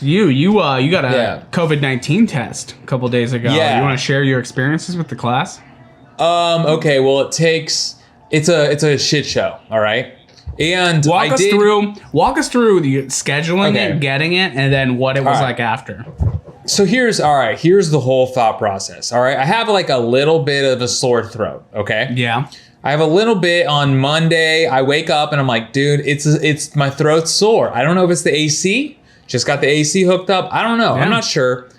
You got a Yeah. COVID-19 test a couple days ago. Yeah. You want to share your experiences with the class? Okay, well it's a shit show, all right? And Walk us through the scheduling Okay. it, getting it, and then what it was All right. like after. So here's the whole thought process, all right? I have like a little bit of a sore throat, okay? Yeah. I have a little bit on Monday. I wake up and I'm like, dude, it's my throat's sore. I don't know if it's the AC. Just got the AC hooked up. I don't know. Yeah. I'm not sure.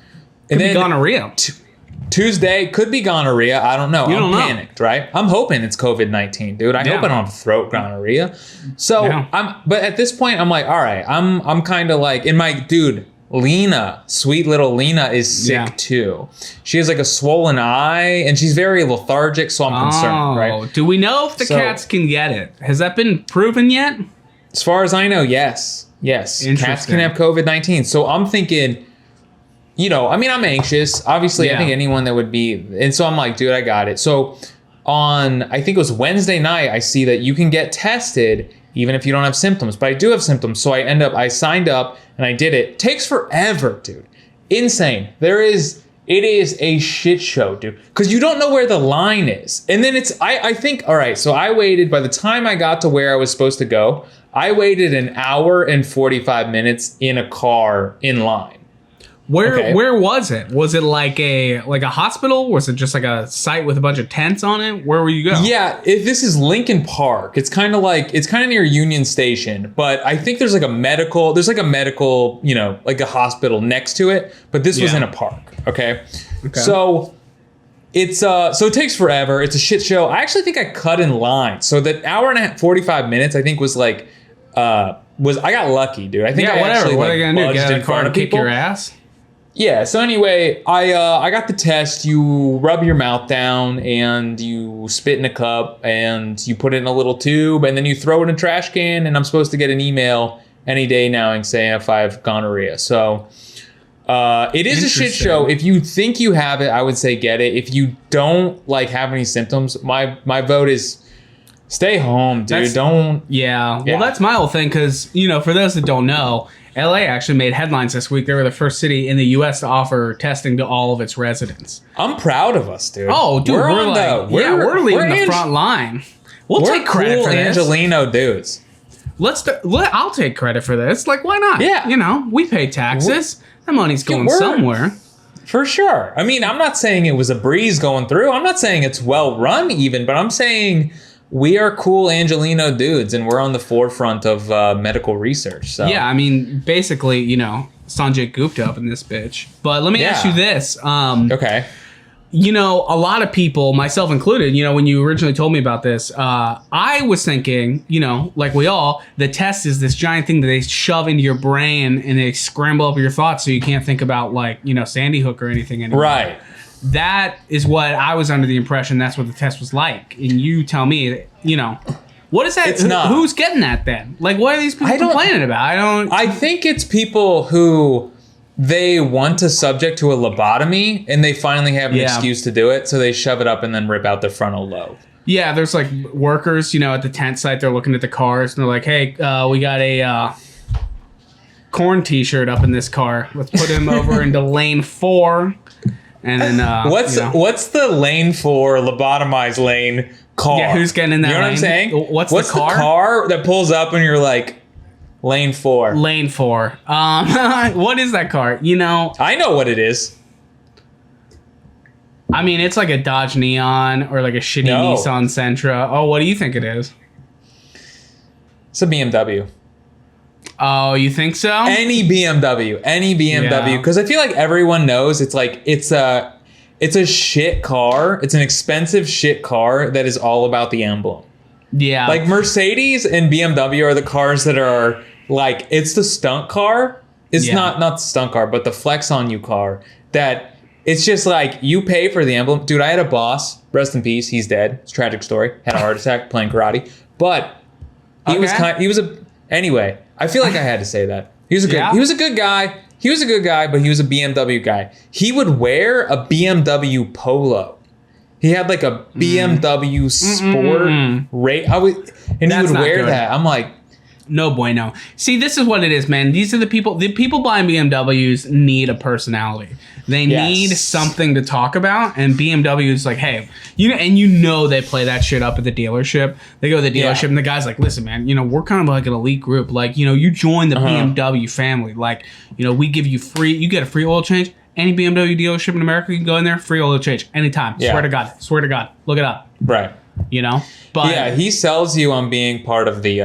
Could be then gonorrhea. Tuesday could be gonorrhea. I don't know. You I'm don't know. panicked, right? I'm hoping it's COVID-19, dude. I Yeah. hope I don't have throat gonorrhea. So Yeah. but at this point, I'm like, all right, I'm kind of like, Lena, sweet little Lena is sick Yeah. too. She has like a swollen eye and she's very lethargic, so I'm concerned, right? Do we know if the So- cats can get it? Has that been proven yet? As far as I know, yes. Yes. Cats Interesting. can have COVID-19. So I'm thinking, I'm anxious. Obviously, I Yeah. think anyone that would be. And so I'm like, dude, I got it. So I think it was Wednesday night, I see that you can get tested even if you don't have symptoms. But I do have symptoms. So I signed up and I did it. Takes forever, dude. Insane. It is a shit show, dude. Because you don't know where the line is. And then I think, all right, so I waited. By the time I got to where I was supposed to go, I waited an hour and 45 minutes in a car in line. Where was it? Was it like a hospital? Was it just like a site with a bunch of tents on it? Where were you going? Yeah, if this is Lincoln Park. It's kind of near Union Station, but I think there's like a medical, like a hospital next to it, but this was Yeah. in a park, okay? So so it takes forever. It's a shit show. I actually think I cut in line. So that hour and a half, 45 minutes, I think was like I got lucky, dude. I think Yeah, I whatever. actually What are they gonna do? budged Get out in of the car front and of kick people. your ass? Yeah, so anyway, I got the test. You rub your mouth down and you spit in a cup and you put it in a little tube and then you throw it in a trash can, and I'm supposed to get an email any day now saying if I have gonorrhea. So it is a shit Interesting. show. If you think you have it, I would say get it. If you don't have any symptoms, my vote is stay home, dude. Yeah. Yeah. Well, that's my whole thing because, for those that don't know, LA actually made headlines this week. They were the first city in the U.S. to offer testing to all of its residents. I'm proud of us, dude. Oh, dude, we're leading the front line. We'll We're take credit cool for this. Angelino dudes. I'll take credit for this. Like, why not? Yeah. We pay taxes. That money's going we're- somewhere. For sure. I mean, I'm not saying it was a breeze going through. I'm not saying it's well run even, but I'm saying we are cool Angelino dudes and we're on the forefront of medical research. So Yeah, I mean, basically, Sanjay Gupta up in this bitch. But let me ask you this. Okay. A lot of people, myself included, when you originally told me about this, I was thinking, like we all, the test is this giant thing that they shove into your brain and they scramble up your thoughts so you can't think about Sandy Hook or anything anymore. Right. That is what I was under the impression that's what the test was like. And you tell me, what is that? It's not. Who's getting that then? Like, what are these people complaining about? I think it's people who they want to subject to a lobotomy and they finally have an excuse to do it. So they shove it up and then rip out their frontal lobe. Yeah, there's workers, at the tent site. They're looking at the cars and they're like, hey, we got a corn t-shirt up in this car. Let's put him over into lane 4. And then what's the lane for lobotomized lane car? Yeah, who's getting in that You know lane? what I'm saying? What's the car that pulls up and you're like, lane 4? Lane 4. What is that car? I know what it is. I mean, it's like a Dodge Neon or like a shitty Nissan Sentra. Oh, what do you think it is? It's a BMW. Oh, you think so? Any BMW, because I feel like everyone knows it's a shit car. It's an expensive shit car that is all about the emblem. Yeah. Like Mercedes and BMW are the cars that are it's the stunt car. It's not the stunt car, but the flex on you car that it's just you pay for the emblem. Dude, I had a boss, rest in peace. He's dead. It's a tragic story. Had a heart attack playing karate, but anyway, I feel like I had to say that. He was a good guy. He was a good guy, but he was a BMW guy. He would wear a BMW Polo. He had like a BMW Sport rate. He would wear that. I'm like, No bueno. See, this is what it is, man. These are the people buying BMWs need a personality. They need something to talk about, and BMW is like, hey, you know they play that shit up at the dealership. They go to the dealership, and the guy's like, listen, man, we're kind of like an elite group. Like, you join the BMW family. Like, we give you you get a free oil change. Any BMW dealership in America, you can go in there, free oil change anytime. Yeah. Swear to God, look it up. Right. But yeah, he sells you on being part of the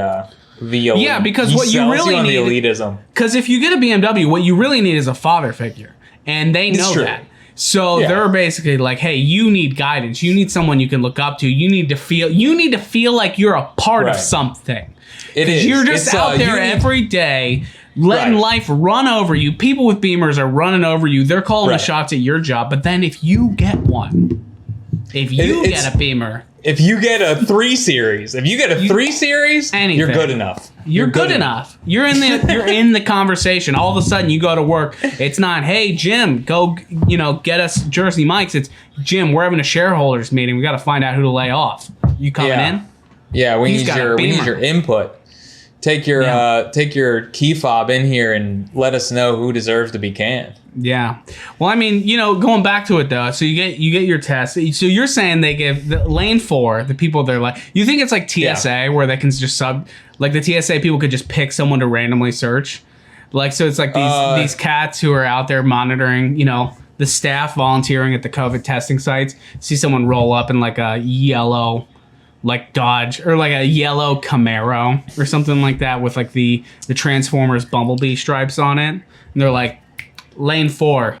elite. Yeah, because what you really need, the elitism. Because if you get a BMW, what you really need is a father figure, and they know that. So they're basically like, hey, you need guidance. You need someone you can look up to. You need to feel like you're a part of something. It is. You're just out there every day letting life run over you. People with Beamers are running over you. They're calling the shots at your job. But then if you get one, if you get a Beamer, if you get a 3 Series, anything. You're good enough. You're good enough. You're in the conversation. All of a sudden, you go to work. It's not, hey Jim, go get us Jersey Mike's. It's Jim, we're having a shareholders meeting. We got to find out who to lay off. You coming in? Yeah, we need your input. Take your key fob in here and let us know who deserves to be canned. Yeah. Well, I mean, going back to it though, so you get your test. So you're saying they give the lane 4, the people they're like, you think it's like TSA where they can just like the TSA people could just pick someone to randomly search? Like, so it's like these cats who are out there monitoring, the staff volunteering at the COVID testing sites, see someone roll up in like a yellow like Dodge or like a yellow Camaro or something like that with like the Transformers Bumblebee stripes on it. And they're like, lane 4.